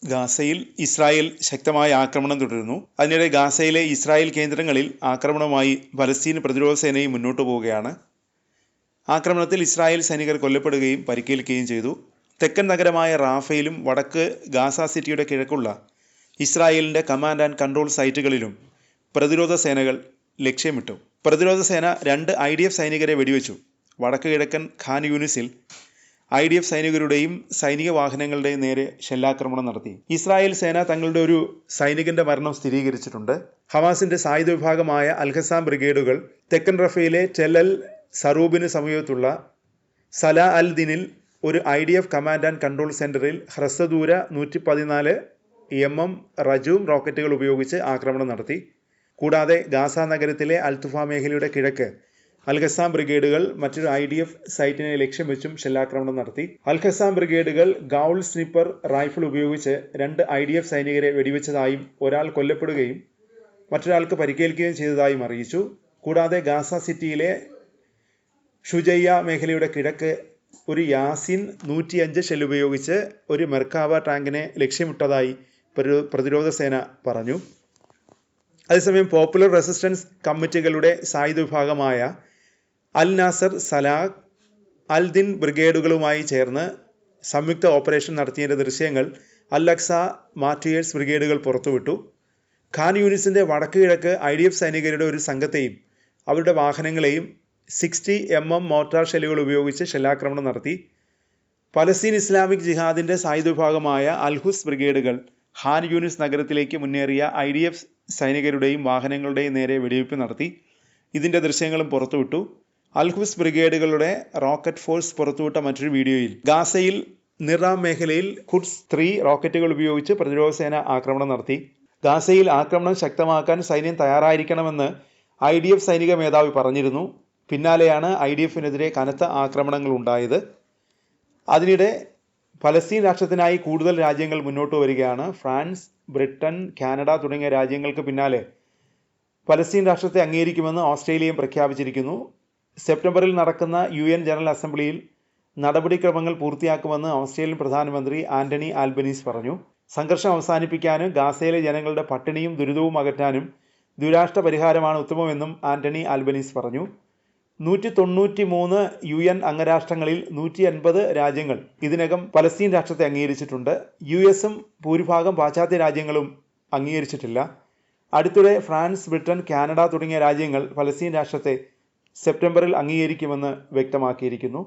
ഗാസയിൽ ഇസ്രായേൽ ശക്തമായ ആക്രമണം തുടരുന്നു. അതിനിടെ ഗാസയിലെ ഇസ്രായേൽ കേന്ദ്രങ്ങളിൽ ആക്രമണവുമായി പലസ്തീൻ പ്രതിരോധ സേനയും മുന്നോട്ടു പോവുകയാണ്. ആക്രമണത്തിൽ ഇസ്രായേൽ സൈനികർ കൊല്ലപ്പെടുകയും പരിക്കേൽക്കുകയും ചെയ്തു. തെക്കൻ നഗരമായ റാഫയിലും വടക്ക് ഗാസ സിറ്റിയുടെ കിഴക്കുള്ള ഇസ്രായേലിൻ്റെ കമാൻഡ് ആൻഡ് കൺട്രോൾ സൈറ്റുകളിലും പ്രതിരോധ സേനകൾ ലക്ഷ്യമിട്ടു. പ്രതിരോധ സേന 2 IDF സൈനികരെ വെടിവെച്ചു. വടക്ക് കിഴക്കൻ ഖാൻ യൂനിസിൽ IDF സൈനികരുടെയും സൈനിക വാഹനങ്ങളുടെയും നേരെ ഷെല്ലാക്രമണം നടത്തി. ഇസ്രായേൽ സേന തങ്ങളുടെ ഒരു സൈനികന്റെ മരണം സ്ഥിരീകരിച്ചിട്ടുണ്ട്. ഹമാസിന്റെ സായുധ വിഭാഗമായ അൽ-ഖസാം ബ്രിഗേഡുകൾ തെക്കൻ റഫയിലെ ടെൽ അൽ സറൂബിന് സമീപത്തുള്ള സലാ അൽ ദിനിൽ ഒരു IDF കമാൻഡ് ആൻഡ് കൺട്രോൾ സെന്ററിൽ ഹ്രസ്വദൂര 114 mm റജൂം റോക്കറ്റുകൾ ഉപയോഗിച്ച് ആക്രമണം നടത്തി. കൂടാതെ ഗാസ നഗരത്തിലെ അൽത്തുഫ മേഖലയുടെ കിഴക്ക് അൽ-ഖസാം ബ്രിഗേഡുകൾ മറ്റൊരു IDF സൈറ്റിനെ ലക്ഷ്യം വെച്ചും ഷെല്ലാക്രമണം നടത്തി. അൽ-ഖസാം ബ്രിഗേഡുകൾ ഗൗൾ സ്നിപ്പർ റൈഫിൾ ഉപയോഗിച്ച് 2 IDF സൈനികരെ വെടിവെച്ചതായും ഒരാൾ കൊല്ലപ്പെടുകയും മറ്റൊരാൾക്ക് പരിക്കേൽക്കുകയും ചെയ്തതായും അറിയിച്ചു. കൂടാതെ ഗാസ സിറ്റിയിലെ ഷുജയ്യ മേഖലയുടെ കിഴക്ക് ഒരു യാസിൻ 105 ഷെൽ ഉപയോഗിച്ച് ഒരു മെർക്കാവ ടാങ്കിനെ ലക്ഷ്യമിട്ടതായി പ്രതിരോധ സേന പറഞ്ഞു. അതേസമയം പോപ്പുലർ റെസിസ്റ്റൻസ് കമ്മിറ്റികളുടെ സായുധ വിഭാഗമായ അൽ നാസർ, സലാഹ്, അൽ ദിൻ ബ്രിഗേഡുകളുമായി ചേർന്ന് സംയുക്ത ഓപ്പറേഷൻ നടത്തിയതിൻ്റെ ദൃശ്യങ്ങൾ അൽ-അക്സ മാർട്ടിയേഴ്സ് ബ്രിഗേഡുകൾ പുറത്തുവിട്ടു. ഖാൻ യൂനിസിൻ്റെ വടക്ക് കിഴക്ക് IDF സൈനികരുടെ ഒരു സംഘത്തെയും അവരുടെ വാഹനങ്ങളെയും 60 mm മോർട്ടാർ ഷെല്ലുകൾ ഉപയോഗിച്ച് ഷെല്ലാക്രമണം നടത്തി. പലസ്തീൻ ഇസ്ലാമിക് ജിഹാദിൻ്റെ സായുധ വിഭാഗമായ അൽ-ഹുസ് ബ്രിഗേഡുകൾ ഖാൻ യൂനിസ് നഗരത്തിലേക്ക് മുന്നേറിയ IDF സൈനികരുടെയും വാഹനങ്ങളുടെയും നേരെ വെടിവയ്പ് നടത്തി. ഇതിൻ്റെ ദൃശ്യങ്ങളും പുറത്തുവിട്ടു. അൽ-ഹുസ് ബ്രിഗേഡുകളുടെ റോക്കറ്റ് ഫോഴ്സ് പുറത്തുവിട്ട മറ്റൊരു വീഡിയോയിൽ ഗാസയിൽ നിറാം മേഖലയിൽ ഖുദ്സ് 3 റോക്കറ്റുകൾ ഉപയോഗിച്ച് പ്രതിരോധ സേന ആക്രമണം നടത്തി. ഗാസയിൽ ആക്രമണം ശക്തമാക്കാൻ സൈന്യം തയ്യാറായിരിക്കണമെന്ന് IDF സൈനിക മേധാവി പറഞ്ഞിരുന്നു. പിന്നാലെയാണ് IDFനെതിരെ കനത്ത ആക്രമണങ്ങൾ ഉണ്ടായത്. അതിനിടെ പലസ്തീൻ രാഷ്ട്രത്തിനായി കൂടുതൽ രാജ്യങ്ങൾ മുന്നോട്ട് വരികയാണ്. ഫ്രാൻസ്, ബ്രിട്ടൻ, കാനഡ തുടങ്ങിയ രാജ്യങ്ങൾക്ക് പിന്നാലെ പലസ്തീൻ രാഷ്ട്രത്തെ അംഗീകരിക്കുമെന്ന് ഓസ്ട്രേലിയയും പ്രഖ്യാപിച്ചിരിക്കുന്നു. സെപ്റ്റംബറിൽ നടക്കുന്ന UN ജനറൽ അസംബ്ലിയിൽ നടപടിക്രമങ്ങൾ പൂർത്തിയാക്കുമെന്ന് ഓസ്ട്രേലിയൻ പ്രധാനമന്ത്രി ആന്റണി ആൽബനീസ് പറഞ്ഞു. സംഘർഷം അവസാനിപ്പിക്കാനും ഗാസയിലെ ജനങ്ങളുടെ പട്ടിണിയും ദുരിതവും അകറ്റാനും ദ്വിരാഷ്ട്ര പരിഹാരമാണ് ഉത്തമമെന്നും ആന്റണി ആൽബനീസ് പറഞ്ഞു. 193 UN അംഗരാഷ്ട്രങ്ങളിൽ 150 രാജ്യങ്ങൾ ഇതിനകം പലസ്തീൻ രാഷ്ട്രത്തെ അംഗീകരിച്ചിട്ടുണ്ട്. US-ഉം ഭൂരിഭാഗം പാശ്ചാത്യ രാജ്യങ്ങളും അംഗീകരിച്ചിട്ടില്ല. അടുത്തിടെ ഫ്രാൻസ്, ബ്രിട്ടൻ, കാനഡ തുടങ്ങിയ രാജ്യങ്ങൾ പലസ്തീൻ രാഷ്ട്രത്തെ സെപ്റ്റംബറിൽ അംഗീകരിക്കുമെന്ന് വ്യക്തമാക്കിയിരിക്കുന്നു.